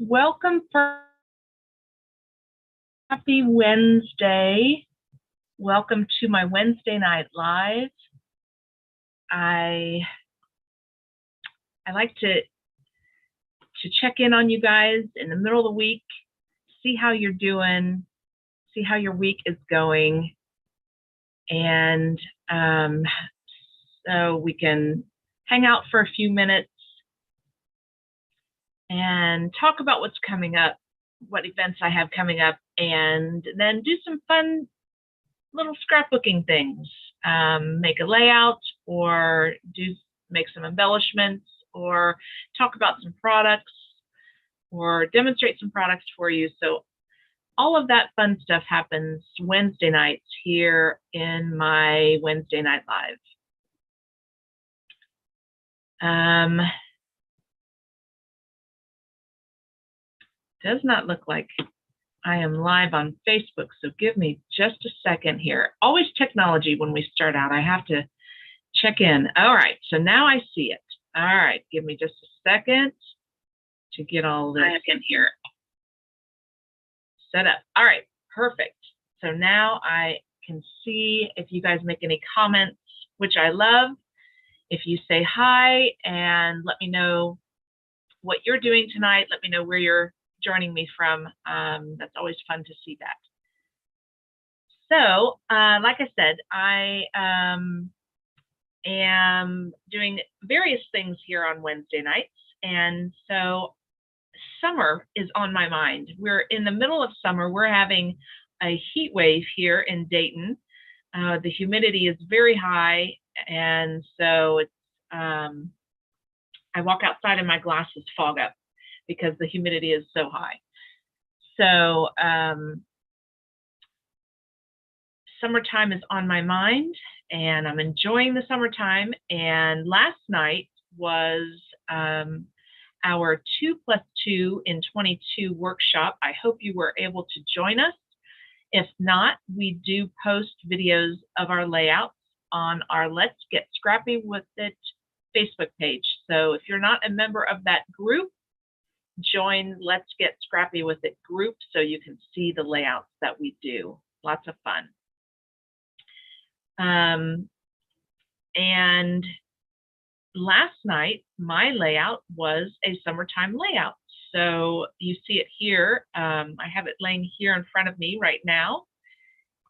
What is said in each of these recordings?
Welcome for Happy Wednesday. Welcome to my Wednesday night live. I like to check in on you guys in the middle of the week, see how you're doing, see how your week is going, and so we can hang out for a few minutes and talk about what's coming up, what events I have coming up, and then do some fun little scrapbooking things. Make a layout or make some embellishments or talk about some products or demonstrate some products for you. So all of that fun stuff happens Wednesday nights here in my Wednesday Night Live. Does not look like I am live on Facebook, so give me just a second here. Always technology when we start out. I have to check in. All right, so now I see it. All right, give me just a second to get all this in here set up. All right, perfect. So now I can see if you guys make any comments, which I love. If you say hi and let me know what you're doing tonight, let me know where you're joining me from. That's always fun to see that. So, like I said, I am doing various things here on Wednesday nights, and so summer is on my mind. We're in the middle of summer. We're having a heat wave here in Dayton. The humidity is very high, and so it's I walk outside and my glasses fog up because the humidity is so high. So summertime is on my mind, and I'm enjoying the summertime. And last night was our 2+2 in 22 workshop. I hope you were able to join us. If not, we do post videos of our layouts on our Let's Get Scrappy With It Facebook page. So if you're not a member of that group, join Let's Get Scrappy With It group so you can see the layouts that we do. Lots of fun. And last night, my layout was a summertime layout. So you see it here. I have it laying here in front of me right now.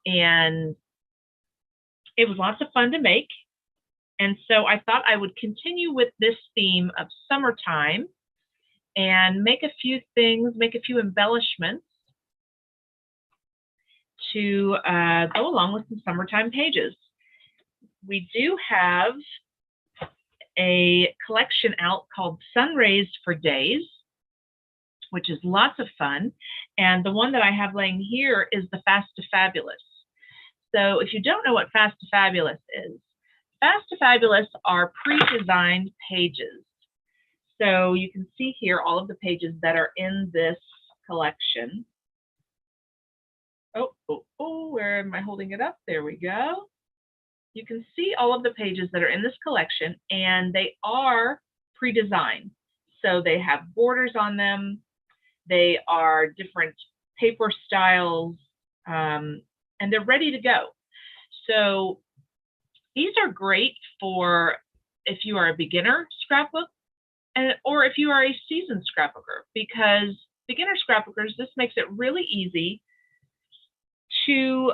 And it was lots of fun to make. And so I thought I would continue with this theme of summertime and make a few things, make a few embellishments to go along with some summertime pages. We do have a collection out called Sun Rays for Days, which is lots of fun. And the one that I have laying here is the Fast to Fabulous. So if you don't know what Fast to Fabulous is, Fast to Fabulous are pre-designed pages. So you can see here all of the pages that are in this collection. Oh, where am I holding it up? There we go. You can see all of the pages that are in this collection, and they are pre-designed. So they have borders on them. They are different paper styles, and they're ready to go. So these are great for if you are a beginner scrapbook or if you are a seasoned scrapbooker, because beginner scrapbookers, this makes it really easy to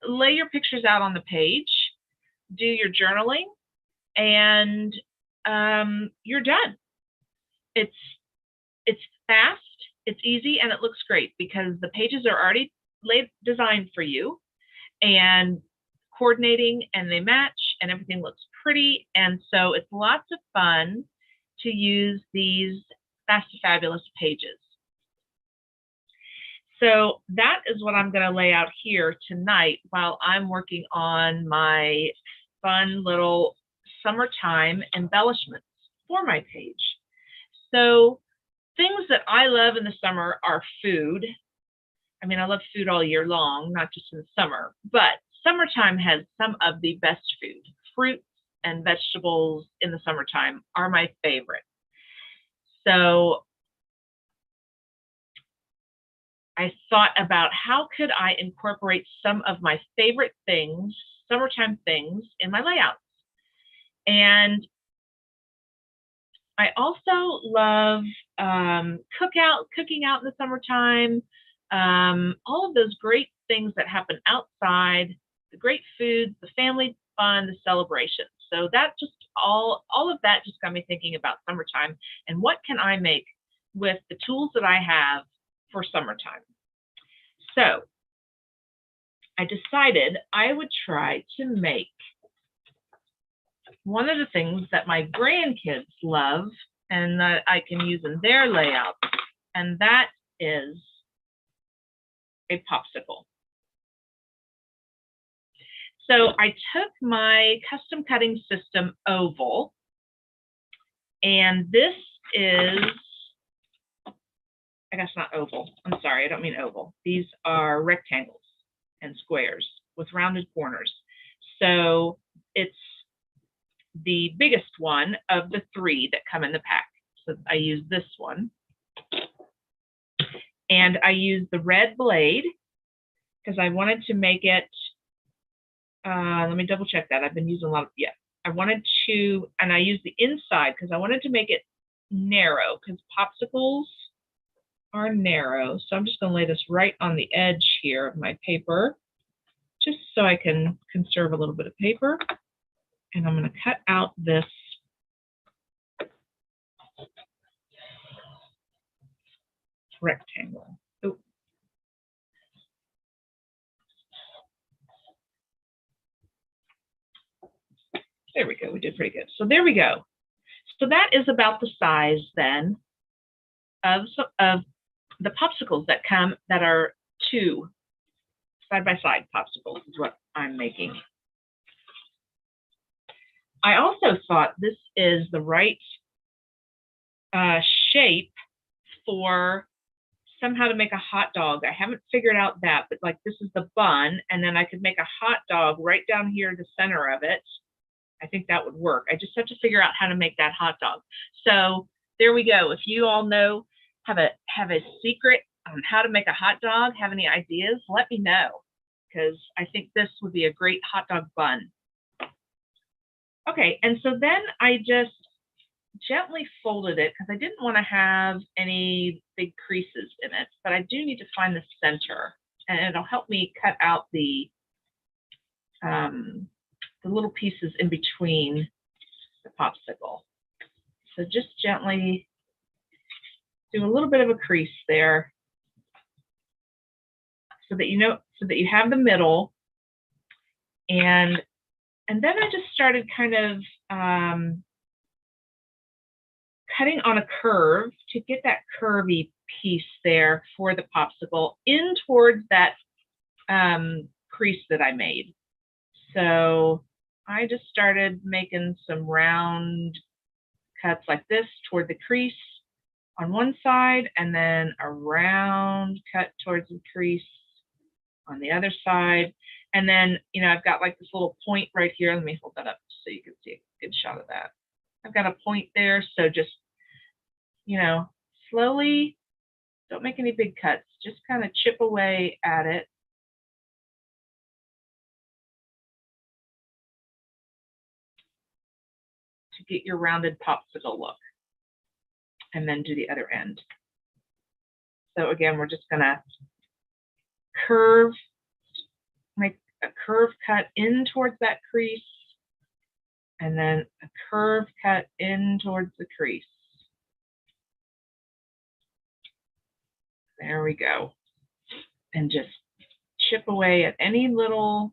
lay your pictures out on the page, do your journaling, and you're done. It's fast, it's easy, and it looks great because the pages are already designed for you and coordinating, and they match, and everything looks pretty. And so it's lots of fun to use these Fast to Fabulous pages. So that is what I'm going to lay out here tonight while I'm working on my fun little summertime embellishments for my page. So things that I love in the summer are food. I mean, I love food all year long, not just in the summer, but summertime has some of the best food. Fruits and vegetables in the summertime are my favorite. So I thought about how could I incorporate some of my favorite things, summertime things, in my layouts. And I also love cooking out in the summertime, all of those great things that happen outside, the great foods, the family fun, the celebrations. So that just all of that just got me thinking about summertime and what can I make with the tools that I have for summertime. So I decided I would try to make one of the things that my grandkids love and that I can use in their layout, and that is a popsicle. So I took my custom cutting system oval, and this is, I guess not oval. I'm sorry, I don't mean oval. These are rectangles and squares with rounded corners. So it's the biggest one of the 3 that come in the pack. So I use this one. And I use the red blade because I wanted to make it, let me double check that. I've been using a lot of, yeah. I wanted to, and I used the inside because I wanted to make it narrow because popsicles are narrow. So I'm just going to lay this right on the edge here of my paper, just so I can conserve a little bit of paper. And I'm going to cut out this rectangle. Oh. There we go. We did pretty good. So there we go. So that is about the size then of the popsicles that come that are 2 side-by-side popsicles is what I'm making. I also thought this is the right shape for somehow to make a hot dog. I haven't figured out that, but like this is the bun, and then I could make a hot dog right down here, the center of it. I think that would work. I just have to figure out how to make that hot dog. So there we go. If you all know, have a secret on how to make a hot dog, have any ideas, let me know, because I think this would be a great hot dog bun. Okay, and so then I just gently folded it because I didn't want to have any big creases in it, but I do need to find the center, and it'll help me cut out the little pieces in between the popsicle. So just gently do a little bit of a crease there so that you have the middle. And then I just started kind of cutting on a curve to get that curvy piece there for the popsicle in towards that crease that I made. So I just started making some round cuts like this toward the crease on one side, and then a round cut towards the crease on the other side. And then, you know, I've got like this little point right here. Let me hold that up so you can see a good shot of that. I've got a point there. So just, you know, slowly, don't make any big cuts. Just kind of chip away at it. To get your rounded popsicle look. And then do the other end. So again, we're just gonna curve, make a curve cut in towards that crease, and then a curve cut in towards the crease. There we go. And just chip away at any little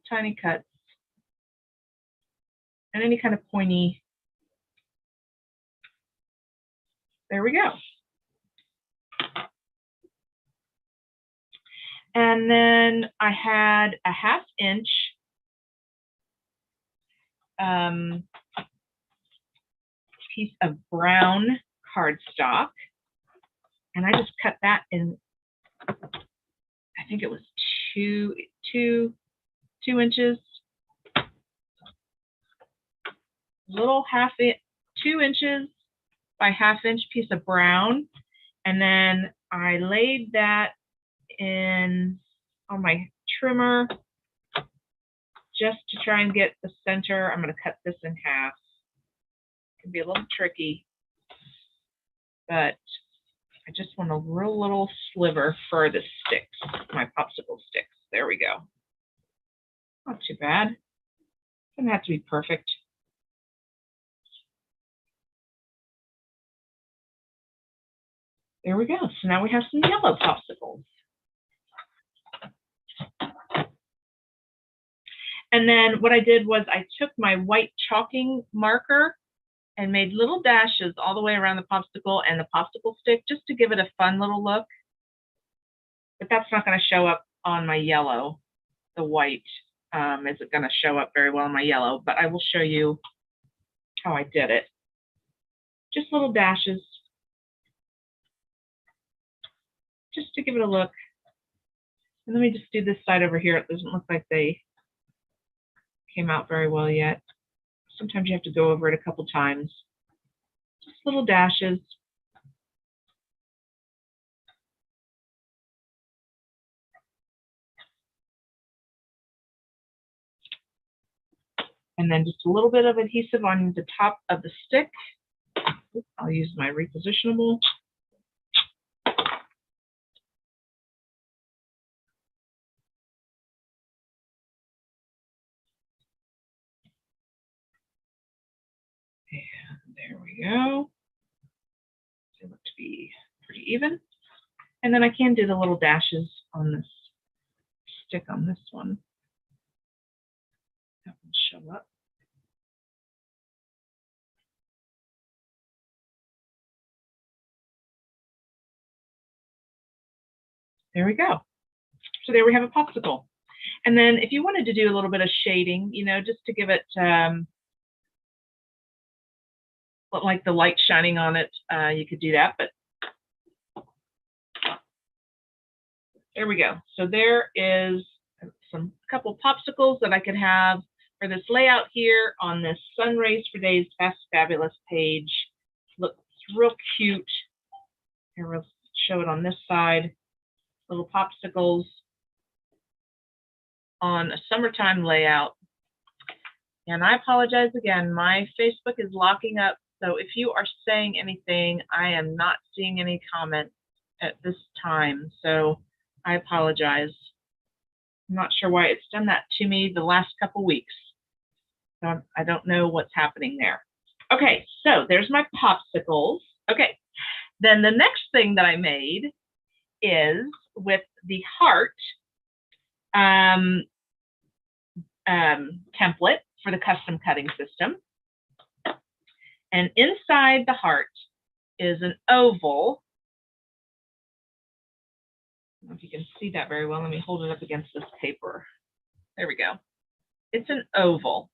tiny cuts and any kind of pointy. There we go. And then I had a 1/2 inch piece of brown cardstock, and I just cut that in, I think it was two inches, little 2 inches by 1/2 inch piece of brown, and then I laid that in on my trimmer just to try and get the center. I'm going to cut this in half. It can be a little tricky, but I just want a real little sliver for the sticks, my popsicle sticks. There we go. Not too bad. Doesn't have to be perfect. There we go. So now we have some yellow popsicles. And then what I did was I took my white chalking marker and made little dashes all the way around the popsicle and the popsicle stick just to give it a fun little look. But that's not going to show up on my yellow. The white isn't going to show up very well on my yellow, but I will show you how I did it. Just little dashes, just to give it a look. And let me just do this side over here. It doesn't look like they came out very well yet. Sometimes you have to go over it a couple times. Just little dashes. And then just a little bit of adhesive on the top of the stick. I'll use my repositionable. And there we go. They look to be pretty even. And then I can do the little dashes on this stick on this one. That will show up. There we go. So there we have a popsicle. And then if you wanted to do a little bit of shading, you know, just to give it like the light shining on it, you could do that. But there we go. So there is a couple popsicles that I could have for this layout here on this Sun Rays for Days Fast Fabulous page. Looks real cute. Here, we'll show it on this side. Little popsicles on a summertime layout. And I apologize again, my Facebook is locking up. So if you are saying anything, I am not seeing any comments at this time. So I apologize. I'm not sure why it's done that to me the last couple weeks. So I don't know what's happening there. Okay, so there's my popsicles. Okay, then the next thing that I made is with the heart template for the custom cutting system. And inside the heart is an oval. I don't know if you can see that very well. Let me hold it up against this paper. There we go. It's an oval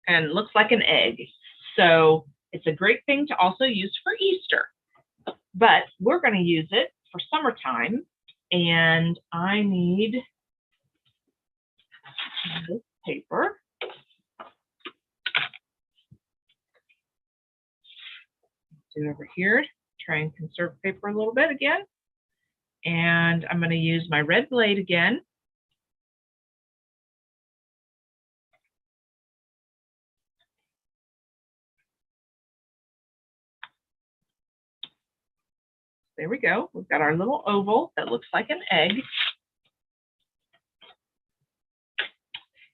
and looks like an egg. So it's a great thing to also use for Easter. But we're going to use it for summertime, and I need this paper. Do it over here. Try and conserve paper a little bit again. And I'm going to use my red blade again. There we go. We've got our little oval that looks like an egg.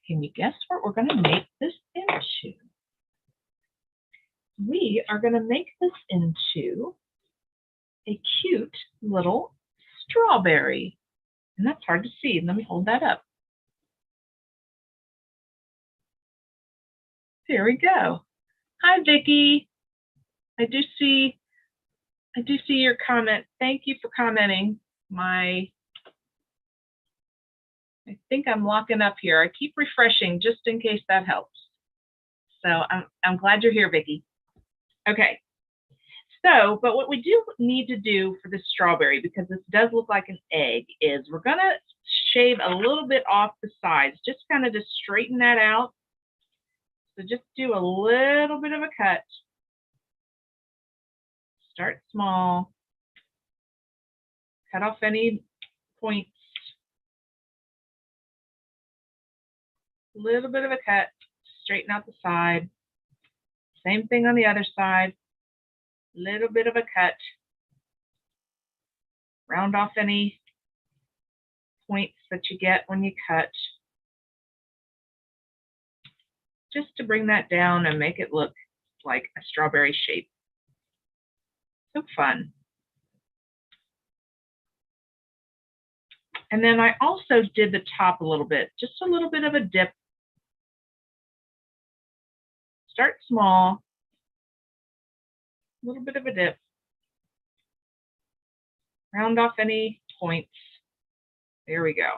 Can you guess what we're going to make this into? We are going to make this into a cute little strawberry. And that's hard to see. Let me hold that up. There we go. Hi, Vicki. I do see your comment. Thank you for commenting. I think I'm locking up here. I keep refreshing just in case that helps. So I'm glad you're here, Vicki. Okay. So, but what we do need to do for this strawberry, because this does look like an egg, is we're going to shave a little bit off the sides, just kind of to straighten that out. So just do a little bit of a cut. Start small. Cut off any points. A little bit of a cut, straighten out the side. Same thing on the other side. Little bit of a cut. Round off any points that you get when you cut. Just to bring that down and make it look like a strawberry shape. So fun. And then I also did the top a little bit, just a little bit of a dip. Start small, a little bit of a dip. Round off any points. There we go.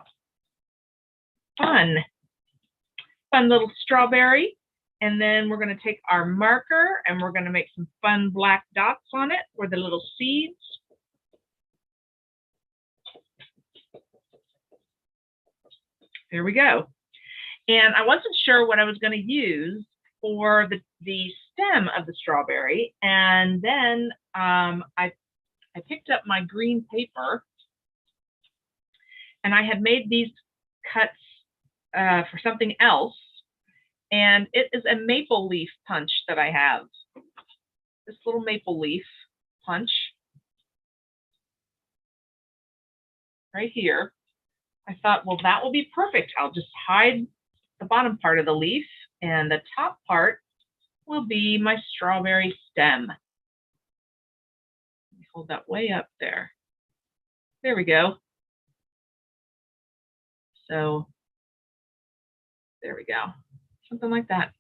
Fun. Fun little strawberry. And then we're going to take our marker and we're going to make some fun black dots on it for the little seeds. There we go. And I wasn't sure what I was going to use for the stem of the strawberry. And then I picked up my green paper and I had made these cuts for something else. And it is a maple leaf punch that I have. This little maple leaf punch right here. I thought, well, that will be perfect. I'll just hide the bottom part of the leaf and the top part will be my strawberry stem. Let me hold that way up there. There we go. So there we go. Something like that.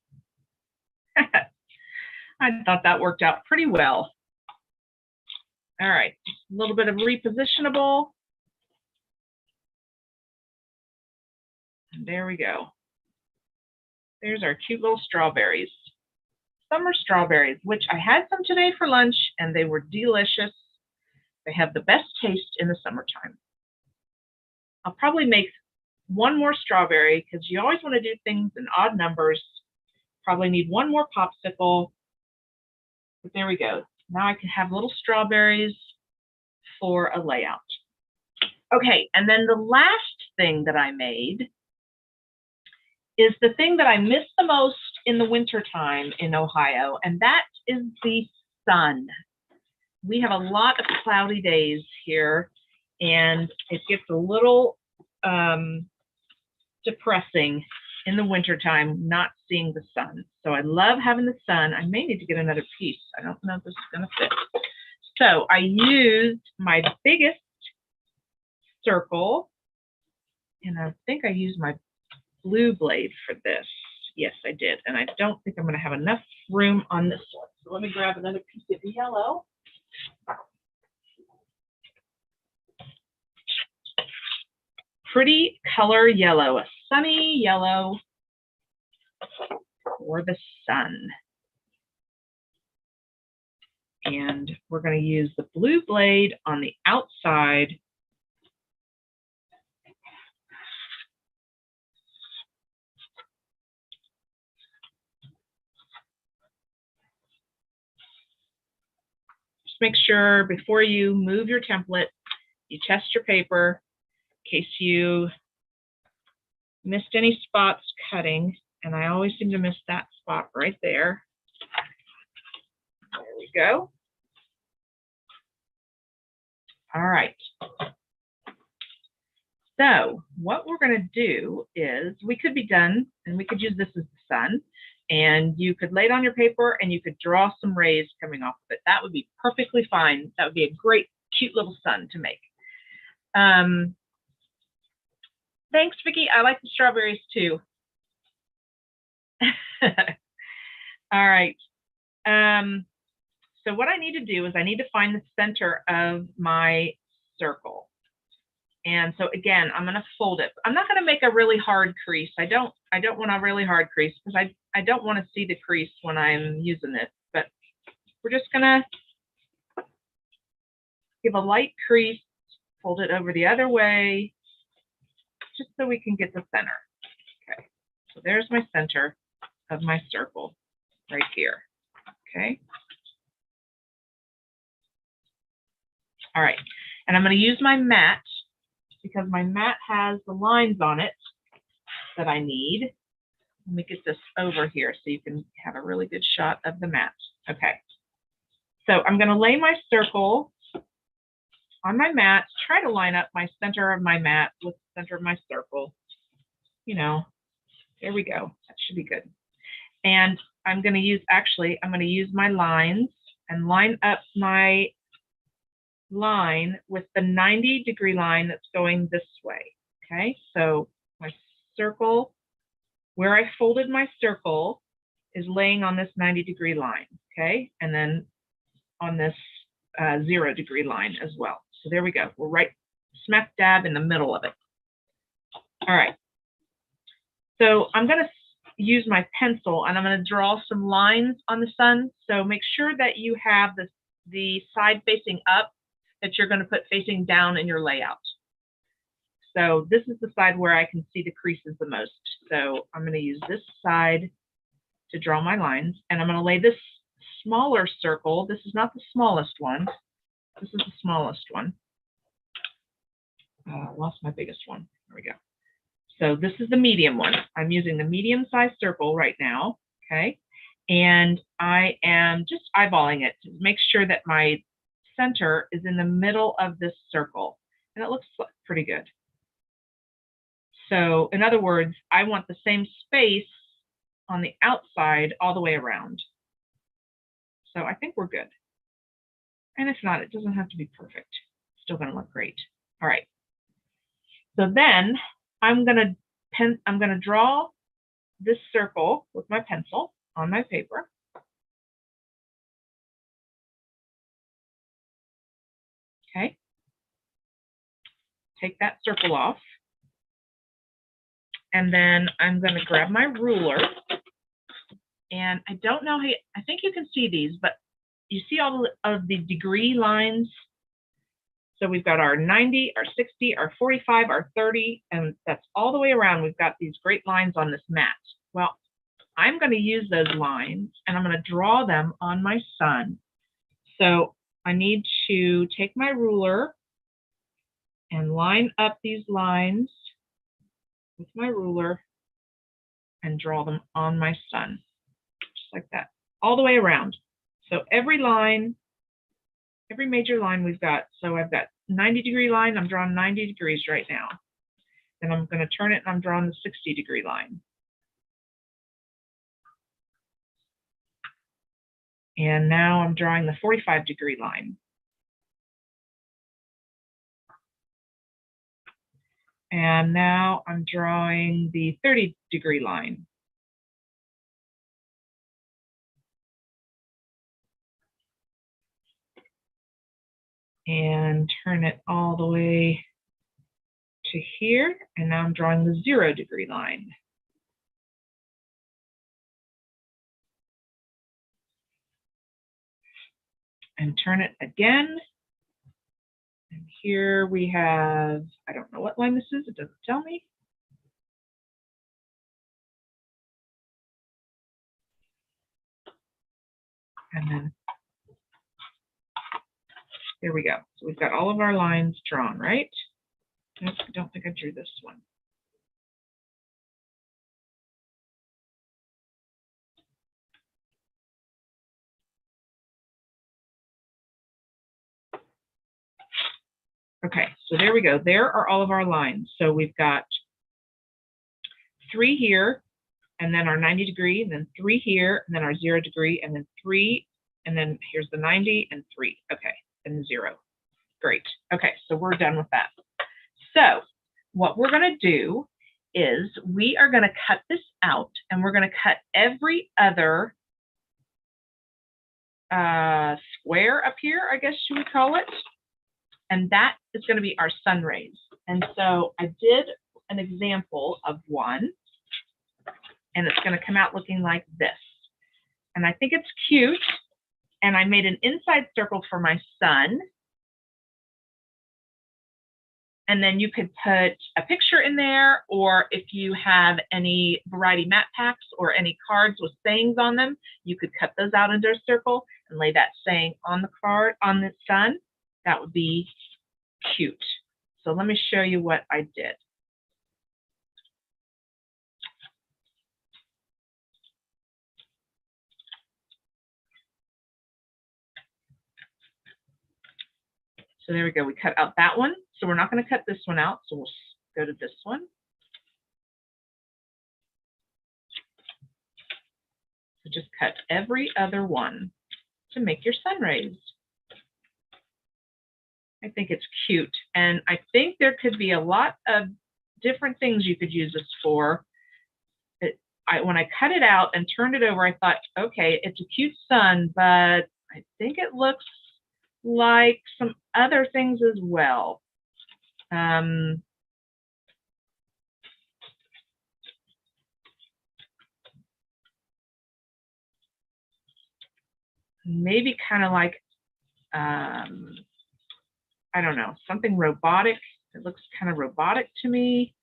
I thought that worked out pretty well. All right, a little bit of repositionable. And there we go. There's our cute little strawberries. Summer strawberries, which I had some today for lunch and they were delicious. They have the best taste in the summertime. I'll probably make one more strawberry because you always want to do things in odd numbers. Probably need one more popsicle. But there we go. Now I can have little strawberries for a layout. Okay, and then the last thing that I made is the thing that I miss the most in the wintertime in Ohio, and that is the sun. We have a lot of cloudy days here, and it gets a little depressing in the wintertime not seeing the sun. So I love having the sun. I may need to get another piece. I don't know if this is going to fit. So I used my biggest circle, and I think I used my blue blade for this. Yes, I did. And I don't think I'm going to have enough room on this one. So let me grab another piece of yellow. Pretty color yellow, a sunny yellow for the sun. And we're going to use the blue blade on the outside. Just make sure before you move your template, you test your paper in case you missed any spots cutting. And I always seem to miss that spot right there. There we go. All right. So what we're going to do is we could be done and we could use this as the sun, and you could lay it on your paper and you could draw some rays coming off of it. That would be perfectly fine. That would be a great, cute little sun to make. Thanks, Vicki. I like the strawberries too. All right. So what I need to do is I need to find the center of my circle. And so again, I'm going to fold it. I'm not going to make a really hard crease. I don't want a really hard crease because I don't want to see the crease when I'm using this, but we're just going to give a light crease, fold it over the other way, just so we can get the center. Okay, so there's my center of my circle right here. Okay. All right. And I'm going to use my mat because my mat has the lines on it that I need. Let me get this over here so you can have a really good shot of the mat. Okay. So I'm going to lay my circle on my mat, try to line up my center of my mat with the center of my circle. You know, there we go. That should be good. And I'm going to use, I'm going to use my lines and line up my line with the 90-degree line that's going this way. Okay, so my circle, where I folded my circle, is laying on this 90-degree line. Okay, and then on this 0-degree line as well. So there we go. We're right smack dab in the middle of it. All right. So I'm going to use my pencil and I'm going to draw some lines on the sun. So make sure that you have the side facing up that you're going to put facing down in your layout. So this is the side where I can see the creases the most. So I'm going to use this side to draw my lines, and I'm going to lay this smaller circle. This is not the smallest one. This is the smallest one. Lost my biggest one. There we go. So this is the medium one. I'm using the medium-sized circle right now, okay? And I am just eyeballing it to make sure that my center is in the middle of this circle, and it looks pretty good. So in other words, I want the same space on the outside all the way around. So I think we're good. And if not, it doesn't have to be perfect. It's still going to look great. All right. So then I'm going to draw this circle with my pencil on my paper. Okay. Take that circle off. And then I'm going to grab my ruler. And I don't know how I think you can see these, but you see all of the degree lines. So we've got our 90, our 60, our 45, our 30, and that's all the way around. We've got these great lines on this mat. Well, I'm going to use those lines and I'm going to draw them on my sun. So I need to take my ruler and line up these lines with my ruler and draw them on my sun, just like that, all the way around. So every line, every major line we've got. So I've got 90-degree line. I'm drawing 90 degrees right now. Then I'm going to turn it and I'm drawing the 60-degree line. And now I'm drawing the 45-degree line. And now I'm drawing the 30-degree line. And turn it all the way to here. And now I'm drawing the 0-degree line. And turn it again. And here we have, I don't know what line this is, it doesn't tell me. And then there we go. So we've got all of our lines drawn, right? Nope, I don't think I drew this one. Okay, so there we go. There are all of our lines. So we've got 3 here, and then our 90-degree, and then 3 here, and then our 0-degree, and then 3, and then here's the 90 and 3. Okay, and 0. Great. Okay, so we're done with that. So what we're going to do is we are going to cut this out, and we're going to cut every other square up here, I guess you would call it. And that is going to be our sun rays. And so I did an example of one, and it's going to come out looking like this. And I think it's cute. And I made an inside circle for my sun. And then you could put a picture in there, or if you have any variety mat packs or any cards with sayings on them, you could cut those out into a circle and lay that saying on the card, on the sun. That would be cute. So let me show you what I did. So there we go. We cut out that one. So we're not going to cut this one out. So we'll go to this one. So just cut every other one to make your sun rays. I think it's cute. And I think there could be a lot of different things you could use this for. When I cut it out and turned it over, I thought, okay, it's a cute sun, but I think it looks like some other things as well. Maybe kind of like, I don't know, something robotic. It looks kind of robotic to me.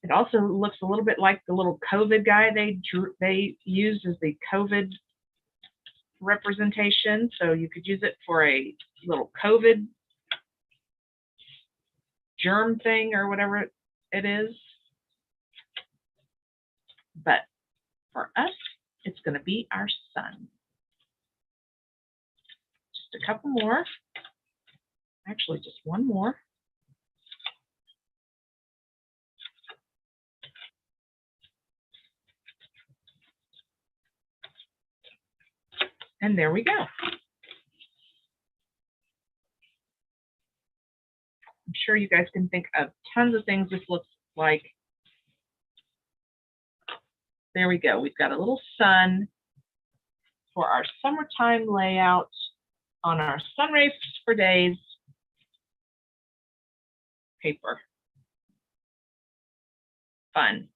It also looks a little bit like the little COVID guy they used as the COVID representation. So you could use it for a little COVID germ thing or whatever it is. But for us, it's going to be our sun. Just a couple more. Actually, just one more. And there we go. I'm sure you guys can think of tons of things this looks like. There we go. We've got a little sun for our summertime layout on our sun rays for days paper. Fun.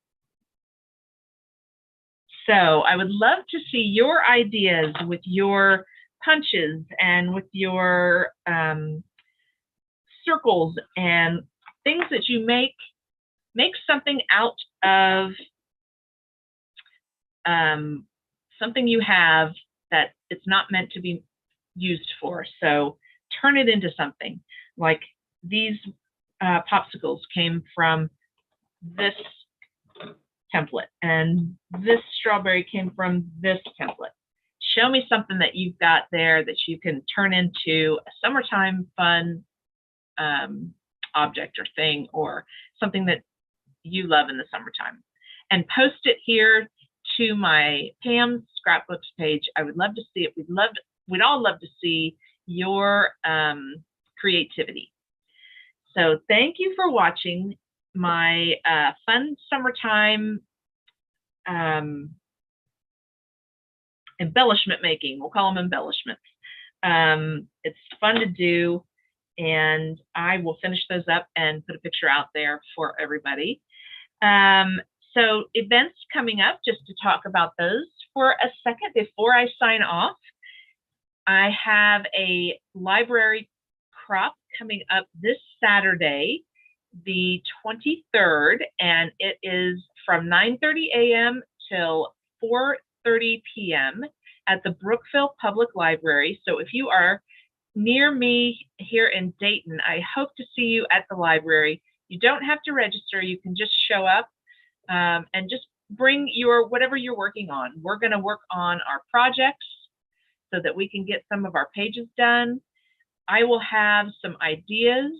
So I would love to see your ideas with your punches and with your circles and things that you make. Make something out of something you have that it's not meant to be used for. So turn it into something. Like these popsicles came from this template, and this strawberry came from this template. Show me something that you've got there that you can turn into a summertime fun object or thing, or something that you love in the summertime, and post it here to my Pam's Scrapbooks page. I would love to see it. We'd all love to see your creativity. So thank you for watching my fun summertime embellishment making. We'll call them embellishments. It's fun to do, and I will finish those up and put a picture out there for everybody. So events coming up, just to talk about those for a second before I sign off. I have a library crop coming up this Saturday, the 23rd, and it is from 9:30 a.m. till 4:30 p.m. at the Brookville Public Library. So if you are near me here in Dayton, I hope to see you at the library. You don't have to register. You can just show up and just bring your whatever you're working on. We're going to work on our projects so that we can get some of our pages done. I will have some ideas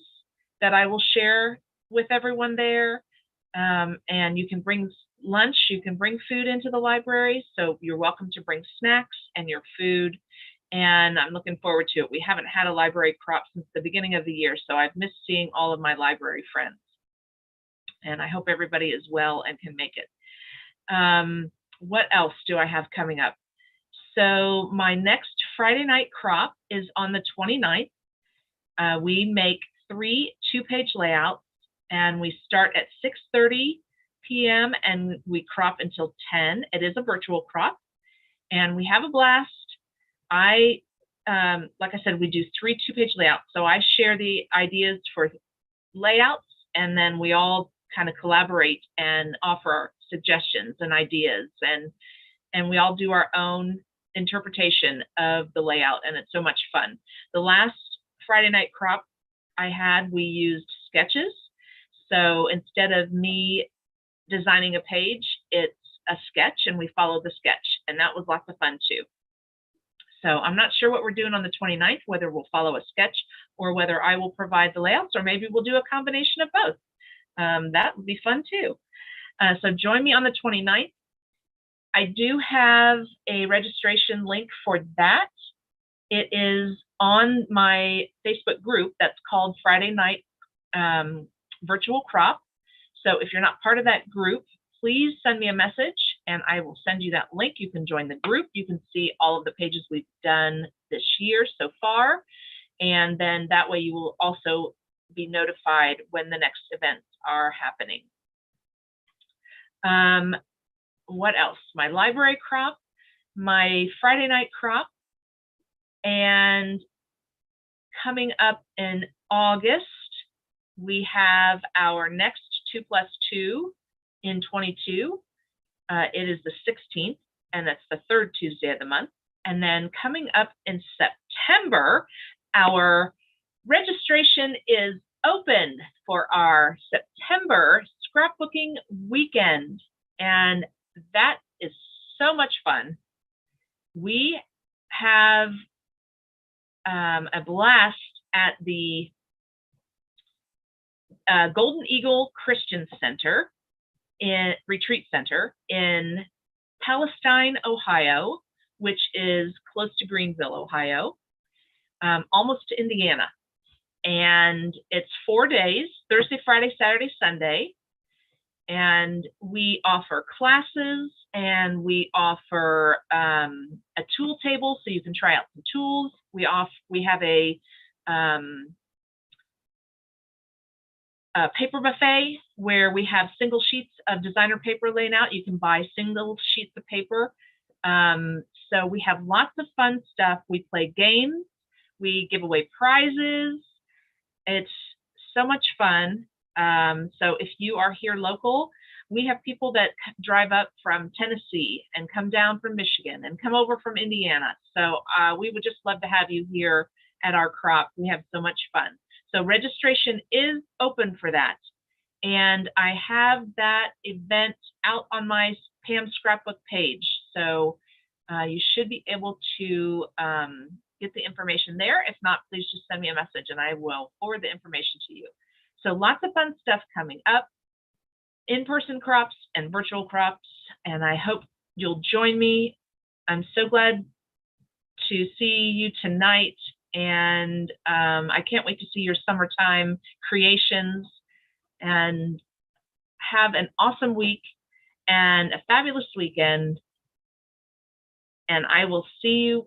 that I will share with everyone there. And you can bring lunch, you can bring food into the library. So you're welcome to bring snacks and your food. And I'm looking forward to it. We haven't had a library crop since the beginning of the year, so I've missed seeing all of my library friends. And I hope everybody is well and can make it. What else do I have coming up? So my next Friday night crop is on the 29th. We make 3 2-page layouts, and we start at 6:30 p.m. and we crop until 10. It is a virtual crop, and we have a blast. Like I said, we do 3 2-page layouts. So I share the ideas for layouts, and then we all kind of collaborate and offer suggestions and ideas, and we all do our own interpretation of the layout, and it's so much fun. The last Friday night crop I had, we used sketches. So instead of me designing a page, it's a sketch, and we followed the sketch, and that was lots of fun too. So I'm not sure what we're doing on the 29th, whether we'll follow a sketch or whether I will provide the layouts, or maybe we'll do a combination of both. That would be fun too. So join me on the 29th. I do have a registration link for that. It is on my Facebook group that's called Friday Night Virtual Crop. So if you're not part of that group, please send me a message and I will send you that link. You can join the group. You can see all of the pages we've done this year so far. And then that way you will also be notified when the next events are happening. What else? My library crop, my Friday night crop, and coming up in August, we have our next 2+2 in 22. It is the 16th, and that's the third Tuesday of the month. And then coming up in September, our registration is open for our September scrapbooking weekend. And that is so much fun. We have a blast at the Golden Eagle Christian Center Retreat Center in Palestine, Ohio, which is close to Greenville, Ohio, almost to Indiana. And it's 4 days, Thursday, Friday, Saturday, Sunday. And we offer classes, and we offer a tool table so you can try out some tools. We have a paper buffet where we have single sheets of designer paper laying out. You can buy single sheets of paper. So we have lots of fun stuff. We play games. We give away prizes. It's so much fun. So if you are here local, we have people that drive up from Tennessee and come down from Michigan and come over from Indiana. So we would just love to have you here at our crop. We have so much fun. So registration is open for that. And I have that event out on my Pam Scrapbook page. So you should be able to get the information there. If not, please just send me a message and I will forward the information to you. So lots of fun stuff coming up, in-person crops and virtual crops, and I hope you'll join me. I'm so glad to see you tonight, and I can't wait to see your summertime creations, and have an awesome week and a fabulous weekend, and I will see you